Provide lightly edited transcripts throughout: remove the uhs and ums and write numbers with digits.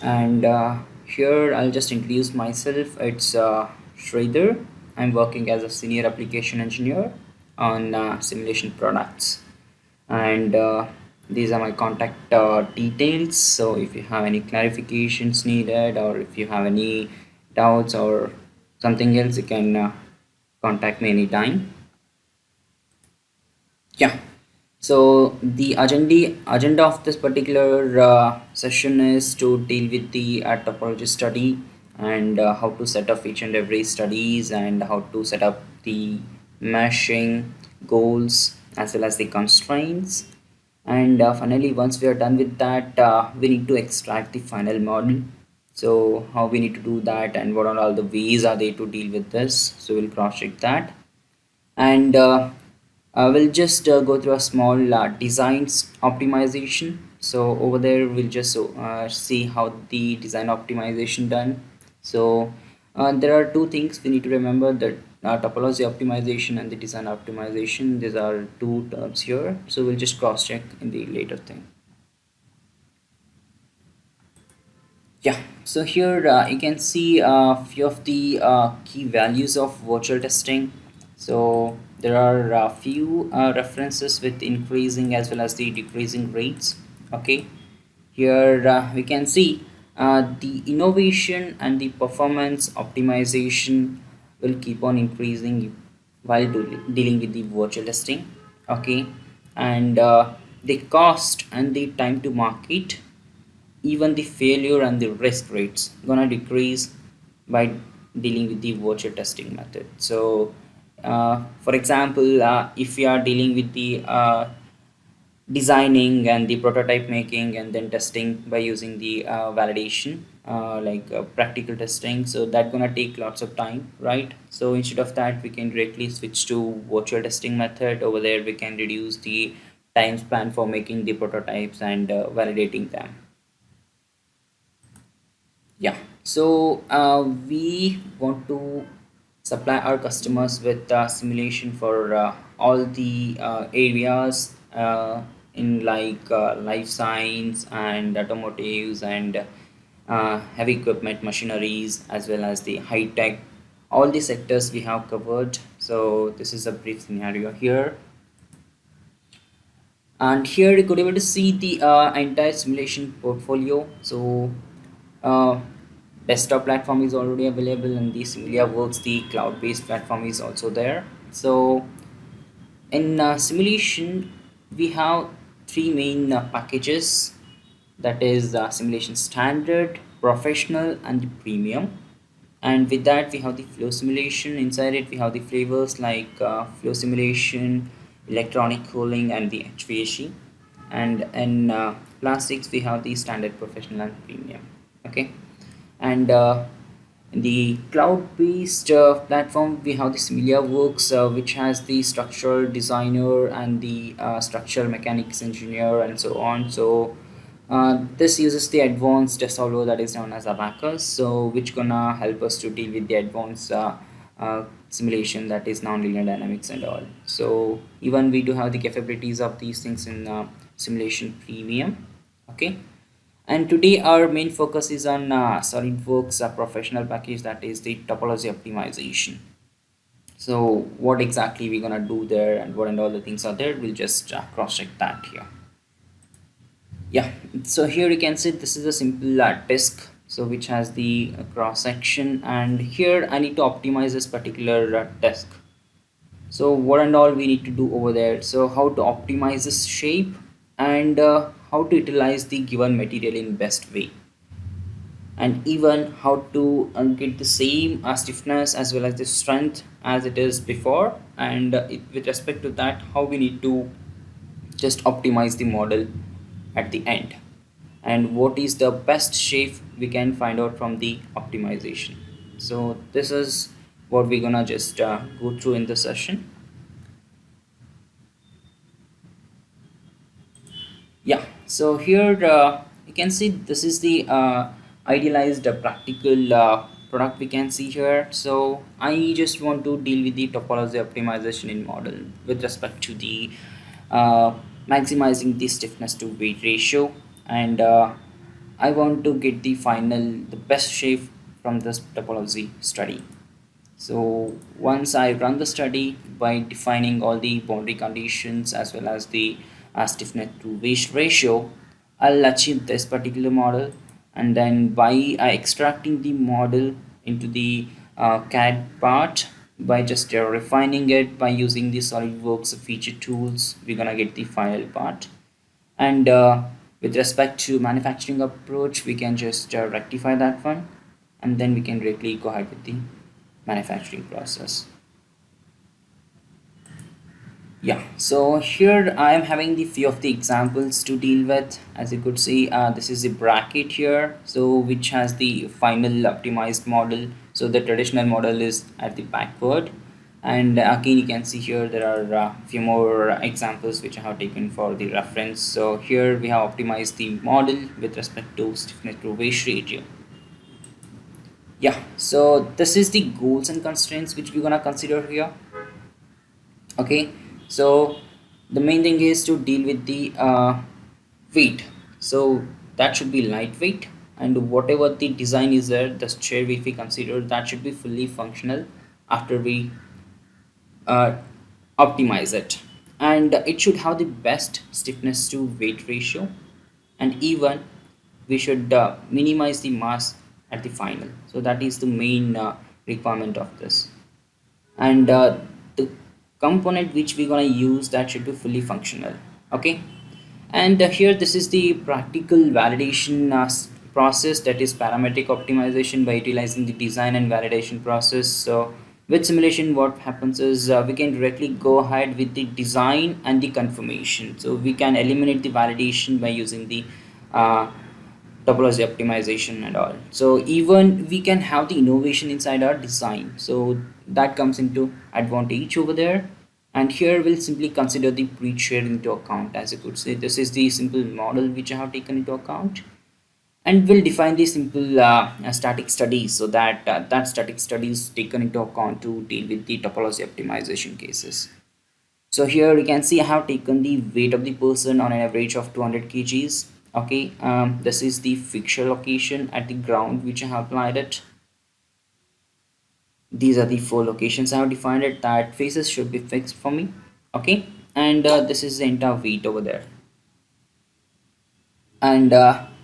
And here I'll just introduce myself. It's Sridhar. I'm working as a senior application engineer on simulation products, and these are my contact details. So if you have any clarifications needed, or if you have any doubts or something else, you can contact me anytime. Yeah. So the agenda of this particular session is to deal with the topology study, and how to set up each and every studies, and how to set up the meshing goals as well as the constraints. And finally, once we are done with that, we need to extract the final model. So how we need to do that, and what are all the ways are they to deal with this. So we'll cross check that. And we'll just go through a small designs optimization. So over there we'll just see how the design optimization done. So there are two things we need to remember, that topology optimization and the design optimization. These are two terms here, so we'll just cross check in the later thing. Yeah, so here you can see a few of the key values of virtual testing. So there are a few references with increasing as well as the decreasing rates. Okay, here we can see the innovation and the performance optimization will keep on increasing while dealing with the virtual testing. Okay, and the cost and the time to market, even the failure and the risk rates gonna decrease by dealing with the virtual testing method. So for example, if we are dealing with the designing and the prototype making and then testing by using the validation, like practical testing, so that gonna take lots of time, right? So instead of that, we can directly switch to virtual testing method. Over there we can reduce the time span for making the prototypes and validating them. Yeah, so we want to supply our customers with simulation for all the areas in like life science and automotives and heavy equipment machineries, as well as the high tech. All the sectors we have covered. So this is a brief scenario here, and here you could able to see the entire simulation portfolio. So uh, desktop platform is already available, and the SimiliaWorks, the cloud-based platform, is also there. So in simulation we have three main packages, that is simulation standard, professional, and the premium. And with that we have the flow simulation. Inside it we have the flavors like flow simulation, electronic cooling, and the HVAC. And in plastics we have the standard, professional, and premium. Okay, and in the cloud-based platform we have the SimiliaWorks, which has the structural designer and the structural mechanics engineer and so on. So this uses the advanced solver that is known as Abacus, so which gonna help us to deal with the advanced simulation, that is nonlinear dynamics and all. So even we do have the capabilities of these things in simulation premium. Okay, and today our main focus is on SolidWorks professional package, that is the topology optimization. So what exactly we're gonna do there, and what and all the things are there, we'll just cross check that here. Yeah, so here you can see this is a simple disk, so which has the cross section, and here I need to optimize this particular disk. So what and all we need to do over there, so how to optimize this shape, and how to utilize the given material in best way, and even how to get the same stiffness as well as the strength as it is before, and with respect to that, how we need to just optimize the model at the end, and what is the best shape we can find out from the optimization. So this is what we're gonna just go through in the session. Yeah, so here you can see this is the idealized practical product we can see here. So I just want to deal with the topology optimization in model with respect to the uh, maximizing the stiffness to weight ratio, and I want to get the best shape from this topology study. So once I run the study by defining all the boundary conditions as well as the stiffness to waste ratio, I'll achieve this particular model. And then by extracting the model into the CAD part, by just refining it by using the SolidWorks feature tools, we're gonna get the final part. And with respect to manufacturing approach, we can just rectify that one, and then we can directly go ahead with the manufacturing process. Yeah, so here I am having the few of the examples to deal with. As you could see, this is a bracket here, so which has the final optimized model. So the traditional model is at the backward, and again you can see here there are a few more examples which I have taken for the reference. So here we have optimized the model with respect to stiffness to waste ratio. Yeah, so this is the goals and constraints which we're gonna consider here. Okay, so the main thing is to deal with the weight. So that should be lightweight, and whatever the design is there, the chair if we consider, that should be fully functional after we uh, optimize it, and it should have the best stiffness to weight ratio, and even we should minimize the mass at the final. So that is the main requirement of this. And the component which we're gonna use, that should be fully functional. Okay, and here this is the practical validation process, that is parametric optimization by utilizing the design and validation process. So with simulation what happens is we can directly go ahead with the design and the confirmation, so we can eliminate the validation by using the uh, topology optimization and all. So even we can have the innovation inside our design, so that comes into advantage over there. And here we'll simply consider the pre-share into account. As you could say, this is the simple model which I have taken into account, and we'll define the simple static study, so that that static study is taken into account to deal with the topology optimization cases. So here you can see I have taken the weight of the person on an average of 200 kgs. Okay, this is the fixture location at the ground which I have applied it. These are the four locations I have defined it, that faces should be fixed for me. Okay, and this is the entire weight over there. And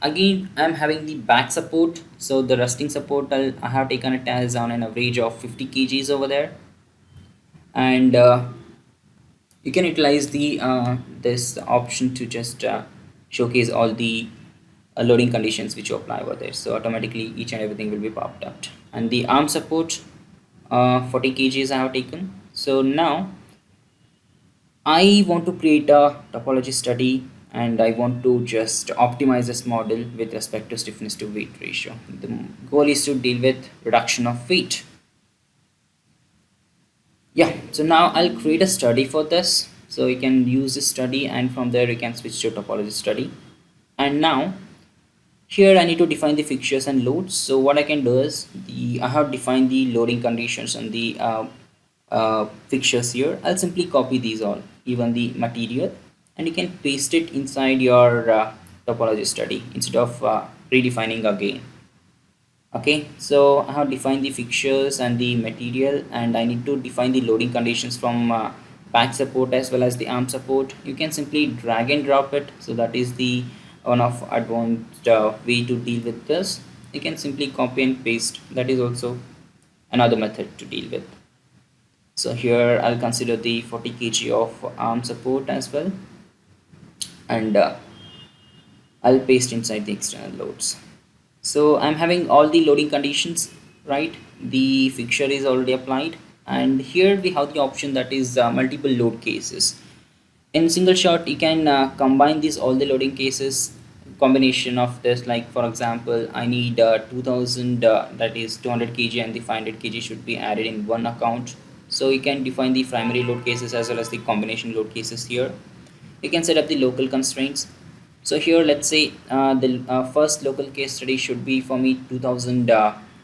again I'm having the back support, so the resting support I have taken it as on an average of 50 kgs over there. And you can utilize the this option to just showcase all the loading conditions which you apply over there, so automatically each and everything will be popped up. And the arm support, 40 kgs I have taken. So now I want to create a topology study, and I want to just optimize this model with respect to stiffness to weight ratio. The goal is to deal with reduction of weight. Yeah, so now I'll create a study for this, so you can use this study, and from there you can switch to topology study. And now here I need to define the fixtures and loads. So what I can do is I have defined the loading conditions and the fixtures here. I'll simply copy these all, even the material, and you can paste it inside your topology study instead of redefining again. Okay, so I have defined the fixtures and the material, and I need to define the loading conditions from back support as well as the arm support. You can simply drag and drop it, so that is the one of advanced way to deal with this. You can simply copy and paste, that is also another method to deal with. So here I'll consider the 40 kg of arm support as well, and I'll paste inside the external loads. So I'm having all the loading conditions, right? The fixture is already applied, and here we have the option, that is multiple load cases. In single shot you can combine these all the loading cases, combination of this, like for example I need 2000 that is 200 kg, and the 500 kg should be added in one account. So you can define the primary load cases as well as the combination load cases here. You can set up the local constraints. So here let's say the first local case study should be for me 2000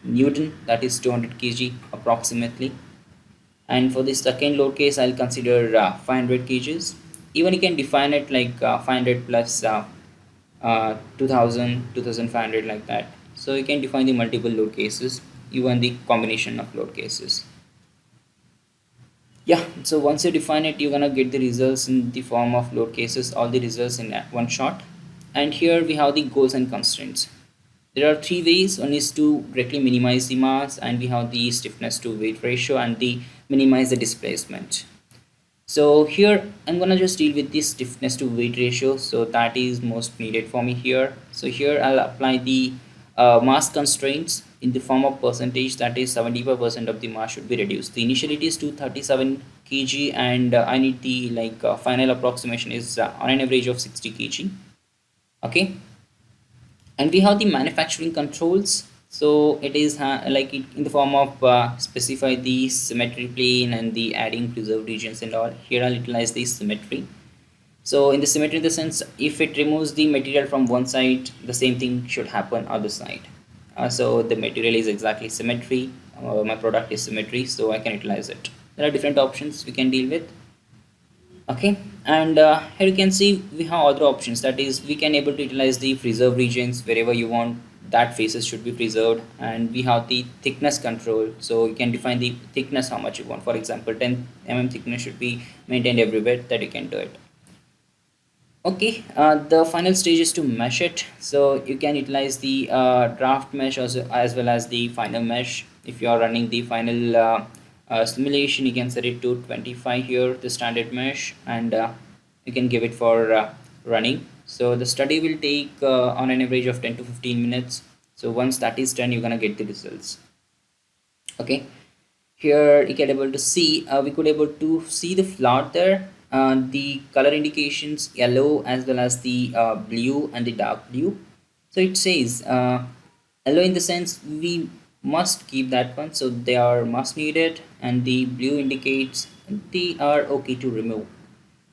Newton, that is 200 kg approximately. And for the second load case I'll consider 500 kgs. Even you can define it like 500 plus 2000, like that. So you can define the multiple load cases, even the combination of load cases. Yeah, so once you define it, you're gonna get the results in the form of load cases, all the results in one shot. And here we have the goals and constraints. There are three ways. One is to directly minimize the mass, and we have the stiffness to weight ratio, and the minimize the displacement. So here I'm gonna just deal with the stiffness to weight ratio, so that is most needed for me here. So here I'll apply the mass constraints in the form of percentage, that is 75% of the mass should be reduced. The initial it is 237 kg, and I need the final approximation is on an average of 60 kg. Okay, and we have the manufacturing controls. So it is in the form of specify the symmetry plane and the adding preserved regions and all. Here I'll utilize the symmetry. So in the symmetry, in the sense, if it removes the material from one side, the same thing should happen other side. So the material is exactly symmetry, my product is symmetry, so I can utilize it. There are different options we can deal with. Okay, and here you can see we have other options, that is we can able to utilize the preserve regions wherever you want that faces should be preserved. And we have the thickness control, so you can define the thickness how much you want. For example, 10 mm thickness should be maintained everywhere, that you can do it. Okay, the final stage is to mesh it. So you can utilize the draft mesh as well as the final mesh. If you are running the final simulation, you can set it to 25 here, the standard mesh, and you can give it for running. So the study will take on an average of 10 to 15 minutes. So once that is done, you're gonna get the results. Okay, here you can able to see we could able to see the flout there, the color indications yellow as well as the blue and the dark blue. So it says yellow in the sense we must keep that one, so they are must needed, and the blue indicates they are okay to remove.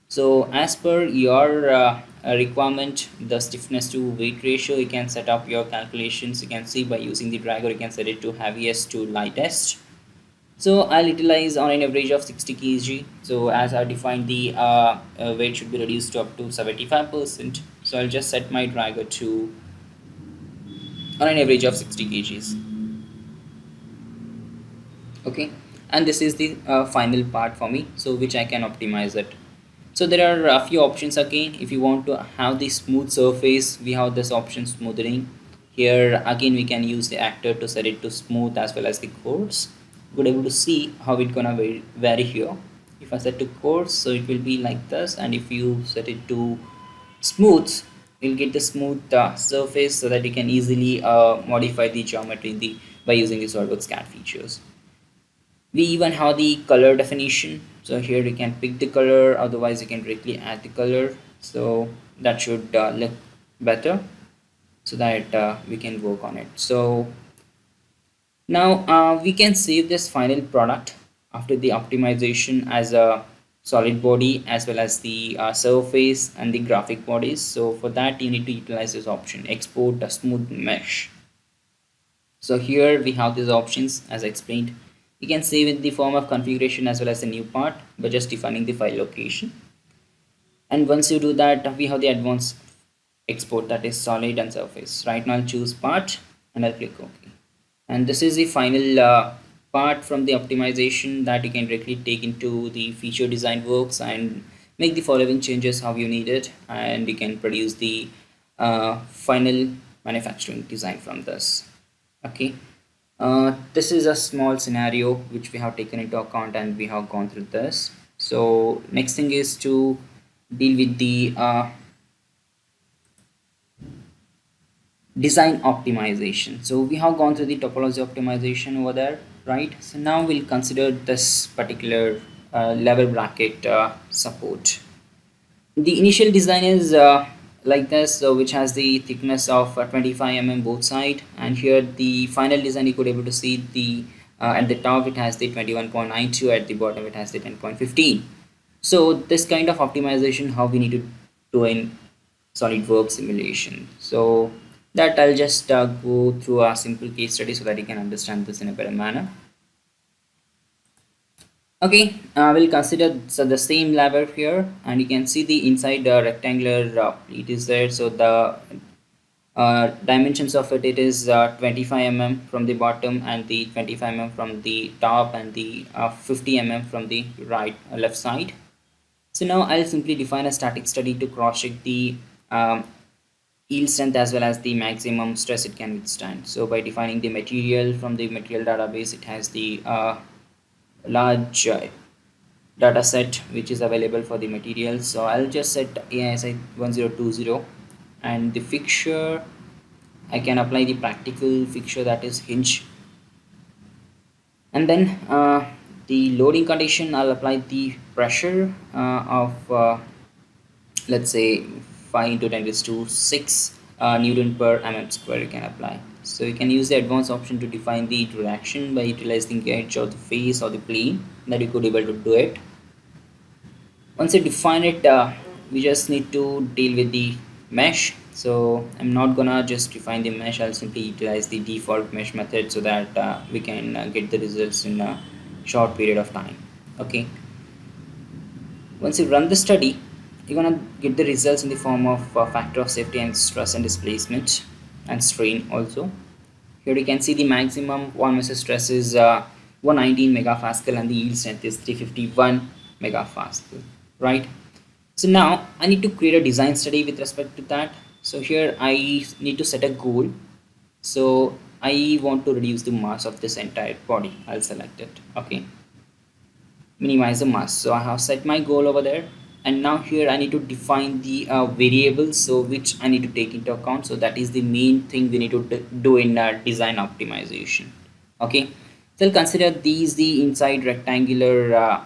So as per your requirement, the stiffness to weight ratio, you can set up your calculations. You can see by using the drag, or you can set it to heaviest to lightest. So I'll utilize on an average of 60 kg. So as I defined, the weight should be reduced to up to 75%. So I'll just set my dragger to on an average of 60 kgs. Okay, and this is the final part for me, so which I can optimize it. So there are a few options again. If you want to have the smooth surface, we have this option smoothing. Here again we can use the actor to set it to smooth as well as the coarse. Good able to see how it gonna vary here. If I set to coarse, so it will be like this, and if you set it to smooth, you'll get the smooth surface, so that you can easily modify the geometry by using the SOLIDWORKS CAD features. We even have the color definition, so here you can pick the color, otherwise you can directly add the color, so that should look better, so that we can work on it. So now we can save this final product after the optimization as a solid body as well as the surface and the graphic bodies. So for that you need to utilize this option, export a smooth mesh. So here we have these options as I explained. You can save in the form of configuration as well as the new part by just defining the file location. And once you do that, we have the advanced export, that is solid and surface. Right now I'll choose part and I'll click OK. And this is the final part from the optimization that you can directly take into the feature design works and make the following changes how you need it, and you can produce the final manufacturing design from this. Okay, this is a small scenario which we have taken into account and we have gone through this. So next thing is to deal with the design optimization. So we have gone through the topology optimization over there, right? So now we'll consider this particular level bracket support. The initial design is like this, which has the thickness of 25 mm both side, and here the final design you could able to see the at the top it has the 21.92, at the bottom it has the 10.15. So this kind of optimization how we need to do in SolidWorks simulation. So that I'll just go through a simple case study so that you can understand this in a better manner. Okay, we'll consider so the same lever here, and you can see the inside rectangular plate is there. So the dimensions of it is 25 mm from the bottom, and the 25 mm from the top, and the 50 mm from the left side. So now I'll simply define a static study to cross check the yield strength as well as the maximum stress it can withstand. So by defining the material from the material database, it has the large data set which is available for the materials. So I'll just set ASI 1020, and the fixture I can apply the practical fixture, that is hinge. And then the loading condition, I'll apply the pressure of let's say 5 into 10 raised to 6 Newton per mm square you can apply. So you can use the advanced option to define the reaction by utilizing the edge of the face or the plane that you could able to do it. Once you define it, we just need to deal with the mesh. So I'm not gonna just define the mesh, I'll simply utilize the default mesh method so that we can get the results in a short period of time. Okay, once you run the study, you're gonna get the results in the form of factor of safety and stress and displacement and strain also. Here you can see the maximum one measure stress is 119 megapascal, and the yield strength is 351 megapascal, right? So now I need to create a design study with respect to that. So here I need to set a goal. So I want to reduce the mass of this entire body. I'll select it. Okay, minimize the mass. So I have set my goal over there, and now here I need to define the variables so which I need to take into account. So that is the main thing we need to do in design optimization. Okay, so I'll consider these the inside rectangular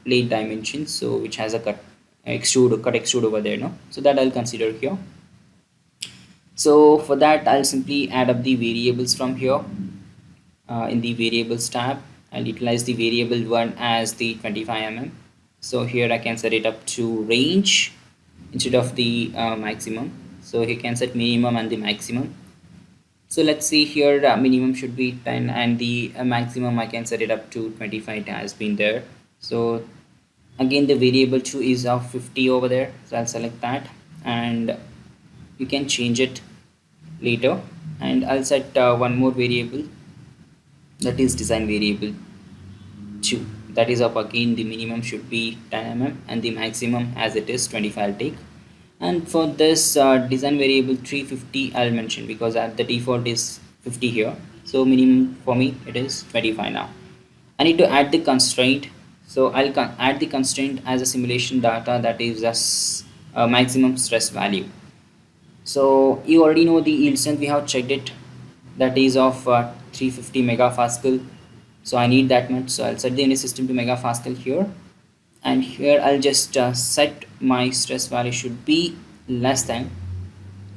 plate dimensions, so which has a cut extrude over there, no? So that I'll consider here. So for that I'll simply add up the variables from here. In the variables tab, I'll utilize the variable one as the 25 mm. So here I can set it up to range instead of the maximum. So you can set minimum and the maximum. So let's see here, minimum should be 10, and the maximum I can set it up to 25. It has been there. So again the variable 2 is of 50 over there, so I'll select that, and you can change it later. And I'll set one more variable, that is design variable 2, that is up again. The minimum should be 10 mm and the maximum as it is 25 I'll take. And for this design variable 350 I'll mention, because at the default is 50 here, so minimum for me it is 25. Now I need to add the constraint. So I'll add the constraint as a simulation data, that is just a maximum stress value. So you already know the yield strength, we have checked it, that is of 350 megapascal. So I need that much, so I'll set the unit system to megapascal here, and here I'll just set my stress value should be less than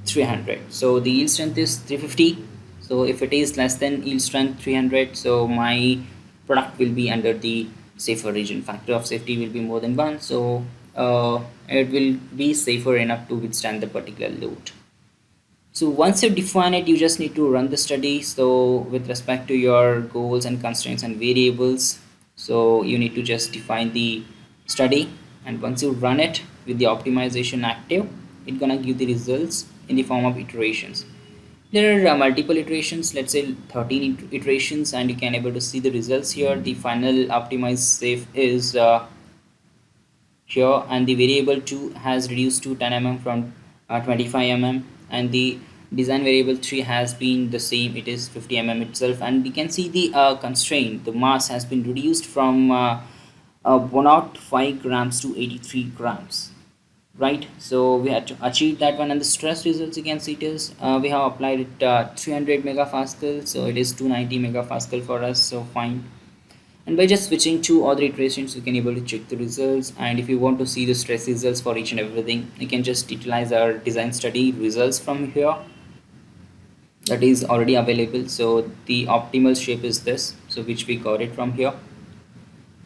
300. So the yield strength is 350, so if it is less than yield strength 300, so my product will be under the safer region. Factor of safety will be more than 1, so it will be safer enough to withstand the particular load. So once you define it, you just need to run the study. So with respect to your goals and constraints and variables, so you need to just define the study, and once you run it with the optimization active, it's gonna give the results in the form of iterations. There are multiple iterations, let's say 13 iterations, and you can able to see the results here. The final optimized safe is here, and the variable 2 has reduced to 10 mm from 25 mm, and the design variable 3 has been the same, it is 50 mm itself. And we can see the constraint, the mass has been reduced from 105 grams to 83 grams, right? So we had to achieve that one. And the stress results, you can see it is we have applied it 300 megapascal, so it is 290 megapascal for us, so fine. And by just switching to other iterations, you can able to check the results. And if you want to see the stress results for each and everything, you can just utilize our design study results from here, that is already available. So the optimal shape is this, so which we got it from here.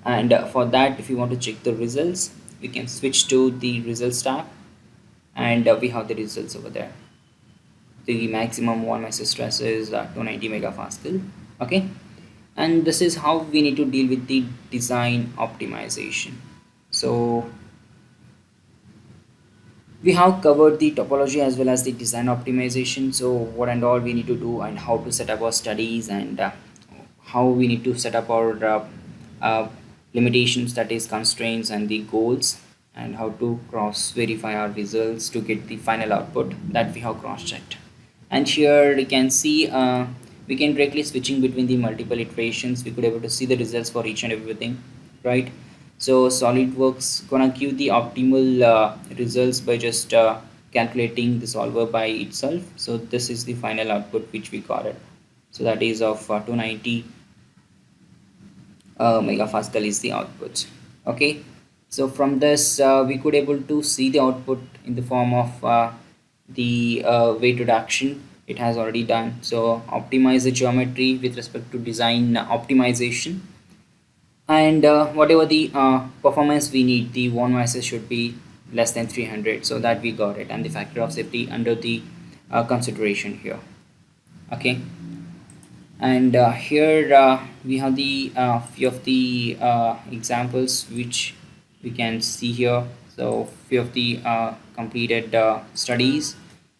And for that, if you want to check the results, we can switch to the results tab, and we have the results over there. The maximum one measure stress is 290 megapascal. Okay, and this is how we need to deal with the design optimization. So we have covered the topology as well as the design optimization, so what and all we need to do and how to set up our studies, and how we need to set up our uh, limitations, that is constraints and the goals, and how to cross verify our results to get the final output that we have cross checked. And here you can see we can directly switching between the multiple iterations, we could able to see the results for each and everything, right? So SolidWorks gonna give the optimal results by just calculating the solver by itself. So this is the final output which we got it. So that is of 290 megapascal is the output. Okay, so from this we could able to see the output in the form of the weight reduction it has already done. So optimize the geometry with respect to design optimization, and whatever the performance we need, the one masses should be less than 300, so that we got it, and the factor of safety under the consideration here. Okay, and here we have the few of the examples which we can see here. So few of the completed studies.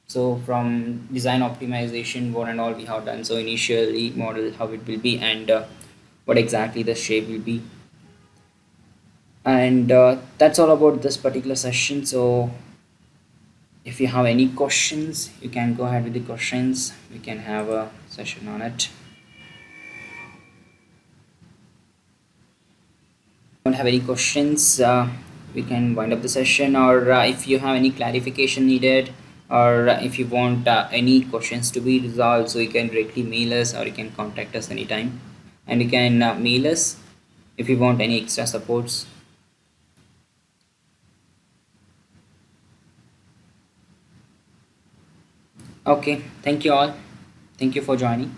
So from design optimization, what and all we have done, so initially model how it will be, and what exactly the shape will be, and that's all about this particular session. So if you have any questions, you can go ahead with the questions, we can have a session on it. Don't have any questions, we can wind up the session, or if you have any clarification needed, or if you want any questions to be resolved, so you can directly mail us or you can contact us anytime, and you can mail us if you want any extra supports. Okay, thank you all, thank you for joining.